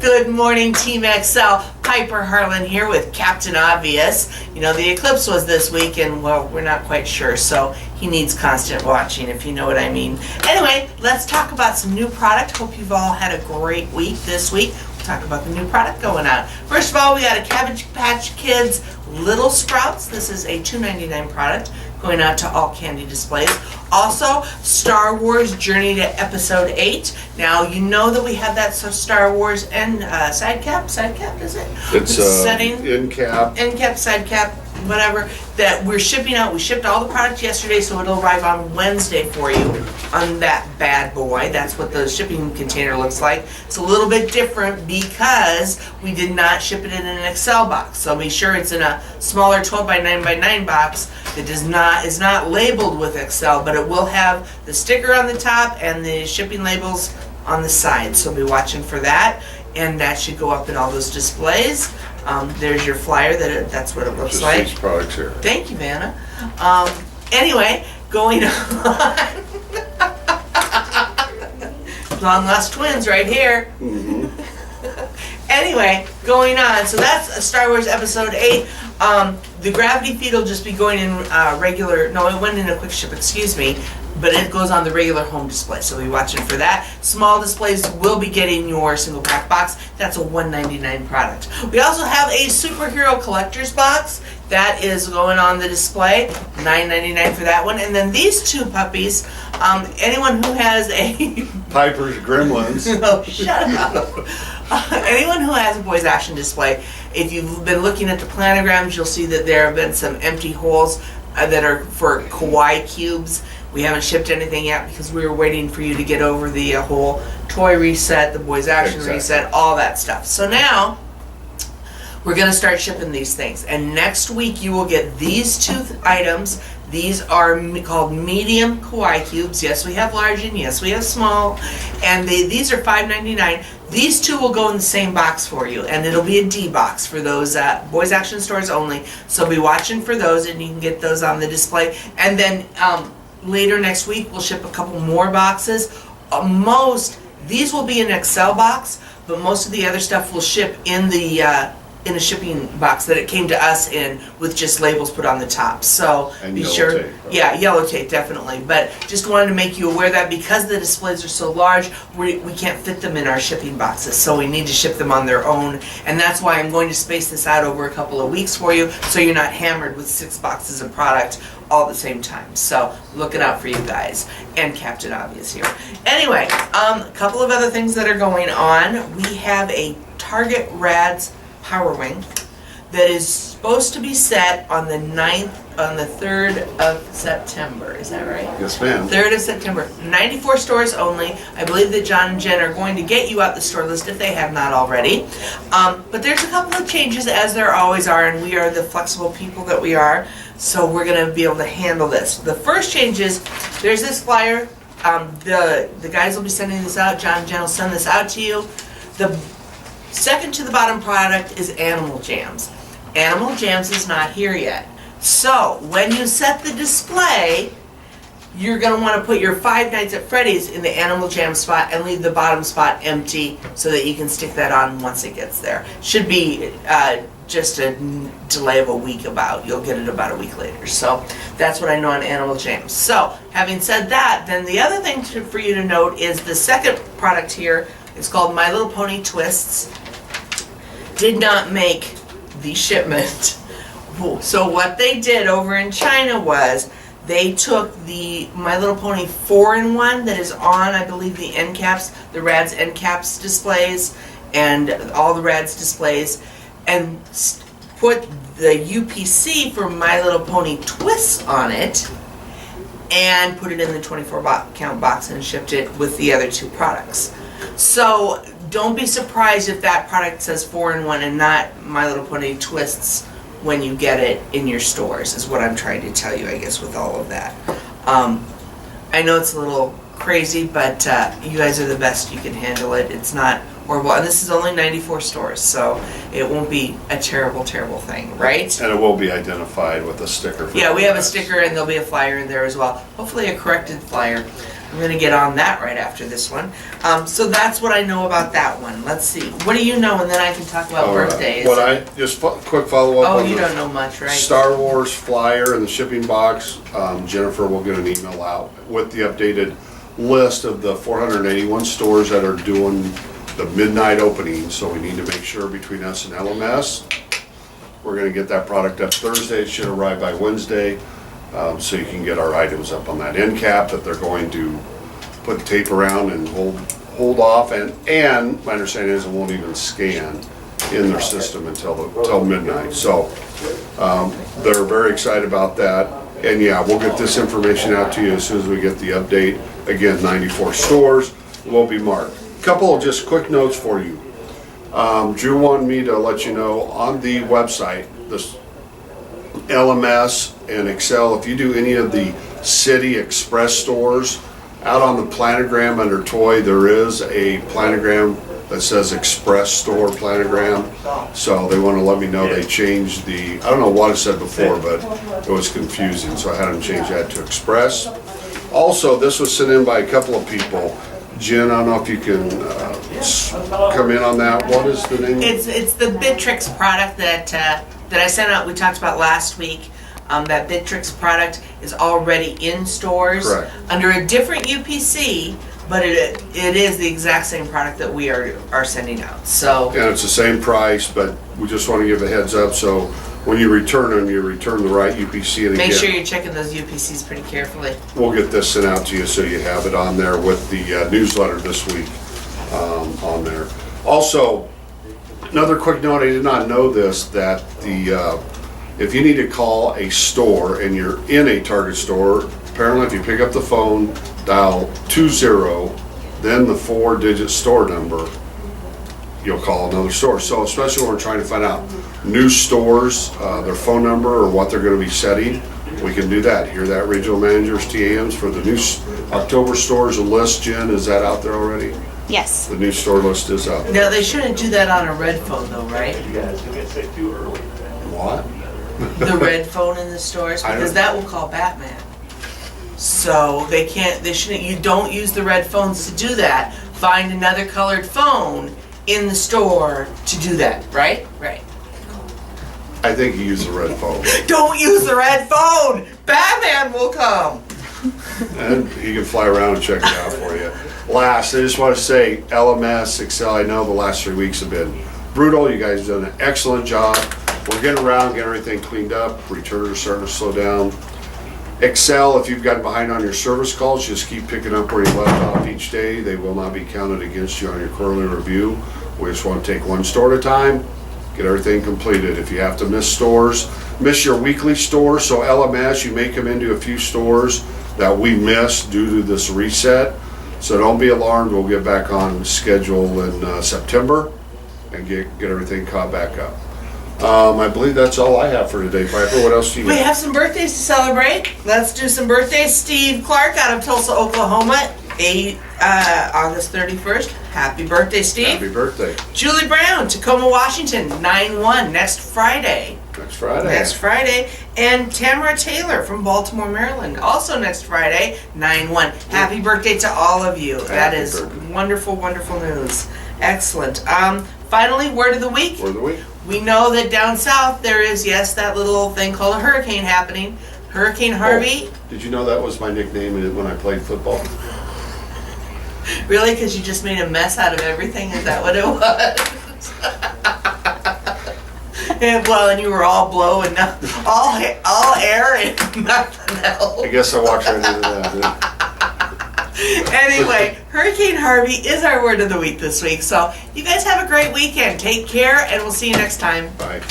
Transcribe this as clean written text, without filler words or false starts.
Good morning, Team XL. Piper Harlan here with Captain Obvious. You know, the eclipse was this week, and well, we're not quite sure, so he needs constant watching, if you know what I mean. Anyway, let's talk about some new product. Hope you've all had a great week this week. We'll talk about the new product going on. First of all, we got a Cabbage Patch Kids Little Sprouts. This is a $2.99 product going out to all candy displays. Also, Star Wars Journey to Episode 8. Now, you know that we have that Star Wars end side cap, is it? It's setting, end cap, side cap, whatever, that we're shipping out. We shipped all the product yesterday, so it'll arrive on Wednesday for you on that bad boy. That's what the shipping container looks like. It's a little bit different because we did not ship it in an XL box. So be sure it's in a smaller 12x9x9 box that is not labeled with XL, but it will have the sticker on the top and the shipping labels on the side. So be watching for that, and that should go up in all those displays. There's your flyer. That's what it looks just like. these products here. Thank you, Vanna. Anyway, going on. Long lost twins right here. Mm-hmm. Anyway, going on. So that's Star Wars Episode 8. The Gravity Feed will just be going in regular. No, it went in a quick ship. Excuse me. But it goes on the regular home display, so be watching for that. Small displays will be getting your single pack box. That's a $1.99 product. We also have a superhero collector's box that is going on the display, $9.99 for that one. And then these two puppies, anyone who has a Piper's Gremlins. oh, shut up. Anyone who has a Boys Action display, if you've been looking at the planograms, you'll see that there have been some empty holes that are for kawaii cubes. We haven't shipped anything yet because we were waiting for you to get over the whole toy reset, the Boys Action reset, all that stuff. So now, we're going to start shipping these things. And next week you will get these two items. These are called medium kawaii cubes. Yes, we have large and yes, we have small. And these are $5.99. These two will go in the same box for you. And it'll be a D box for those Boys Action stores only. So be watching for those, and you can get those on the display. And then later next week we'll ship a couple more boxes. These will be an XL box, but most of the other stuff will ship in a shipping box that it came to us in, with just labels put on the top. So and be sure, tape, right? Yeah, yellow tape definitely. But just wanted to make you aware that because the displays are so large, we can't fit them in our shipping boxes. So we need to ship them on their own, and that's why I'm going to space this out over a couple of weeks for you, so you're not hammered with 6 boxes of product all at the same time. So looking out for you guys, and Captain Obvious here. Anyway, a couple of other things that are going on. We have a Target Rads Power Wing that is supposed to be set on the 3rd of September. Is that right? Yes, ma'am. 3rd of September. 94 stores only. I believe that John and Jen are going to get you out the store list if they have not already. But there's a couple of changes, as there always are, and we are the flexible people that we are, so we're going to be able to handle this. The first change is, there's this flyer. The guys will be sending this out. John and Jen will send this out to you. The second to the bottom product is Animal Jams. Animal Jams is not here yet. So, when you set the display, you're going to want to put your Five Nights at Freddy's in the Animal Jam spot and leave the bottom spot empty so that you can stick that on once it gets there. Should be just a delay of a week about. You'll get it about a week later. So, that's what I know on Animal Jams. So, having said that, then the other thing for you to note is the second product here. It's called My Little Pony Twists. Did not make the shipment. So what they did over in China was they took the My Little Pony 4-in-1 that is on, I believe, the end caps, the Rads end caps displays, and all the Rads displays, and put the UPC for My Little Pony Twists on it, and put it in the 24 count box and shipped it with the other two products. So don't be surprised if that product says 4-in-1 and not My Little Pony Twists when you get it in your stores, is what I'm trying to tell you, I guess, with all of that. I know it's a little crazy, but you guys are the best. You can handle it. It's not horrible. And this is only 94 stores, so it won't be a terrible, terrible thing, right? And it will be identified with a sticker. Yeah, we have a sticker and there'll be a flyer in there as well. Hopefully a corrected flyer. I'm going to get on that right after this one. So that's what I know about that one. Let's see. What do you know? And then I can talk about birthdays. Quick follow-up. Oh, on you the don't know much, right? Star Wars flyer and the shipping box. Jennifer will get an email out with the updated list of the 481 stores that are doing the midnight opening. So we need to make sure between us and LMS, we're going to get that product up Thursday. It should arrive by Wednesday. So you can get our items up on that end cap that they're going to put tape around and hold off, and my understanding is it won't even scan in their system until midnight. So they're very excited about that, and yeah, we'll get this information out to you as soon as we get the update. Again, 94 stores will be marked. Couple of just quick notes for you. Drew wanted me to let you know on the website, this LMS and Excel, if you do any of the City Express stores, out on the planogram under toy, there is a planogram that says Express Store planogram. So they want to let me know they changed the, I don't know what it said before, but it was confusing, so I had them change that to Express. Also, this was sent in by a couple of people. Jen, I don't know if you can come in on that. What is the name? It's the Bitrix product that I sent out. We talked about last week. That Bitrix product is already in stores. Correct. Under a different UPC, but it is the exact same product that we are sending out. So And it's the same price, but we just want to give a heads up, so when you return them, you return the right UPC. And make again, sure you're checking those UPCs pretty carefully. we'll get this sent out to you so you have it on there with the newsletter this week on there. Also, another quick note, I did not know this, that if you need to call a store and you're in a Target store, apparently if you pick up the phone, dial 20, then the 4-digit store number, you'll call another store. So especially when we're trying to find out new stores, their phone number or what they're going to be setting, we can do that. Hear that, regional managers, TAMs for the new October stores, a list. Jen, is that out there already? Yes. The new store list is up. Now they shouldn't do that on a red phone though, right? What? The red phone in the stores, because that will call Batman. So they shouldn't, you don't use the red phones to do that. Find another colored phone in the store to do that, right? Right. I think you use the red phone. Don't use the red phone! Batman will come! And he can fly around and check it out for you. Last, I just want to say, LMS, Excel, I know the last 3 weeks have been brutal. You guys have done an excellent job. We're getting around, getting everything cleaned up. Returns are starting to slow down. Excel, if you've gotten behind on your service calls, just keep picking up where you left off each day. They will not be counted against you on your quarterly review. We just want to take one store at a time, get everything completed. If you have to miss stores, miss your weekly store, so LMS, you may come into a few stores that we missed due to this reset. So don't be alarmed, we'll get back on schedule in September and get everything caught back up. I believe that's all I have for today, Piper. What else do you We got? have some birthdays to celebrate. Let's do some birthdays. Steve Clark out of Tulsa, Oklahoma, August 31st. Happy birthday, Steve. Happy birthday. Julie Brown, Tacoma, Washington, 9/1, next Friday. Next Friday. Next Friday. And Tamara Taylor from Baltimore, Maryland, also next Friday, 9/1. Happy birthday to all of you. That is birthday. wonderful, wonderful news. Excellent. Finally, word of the week. Word of the week. We know that down south there is, yes, that little thing called a hurricane happening. Hurricane Harvey. Oh, did you know that was my nickname when I played football? Really? Because you just made a mess out of everything? Is that what it was? And you were all blowing, all air and nothing else. I guess I walked right into that. Anyway, Hurricane Harvey is our word of the week this week. So you guys have a great weekend. Take care, and we'll see you next time. Bye.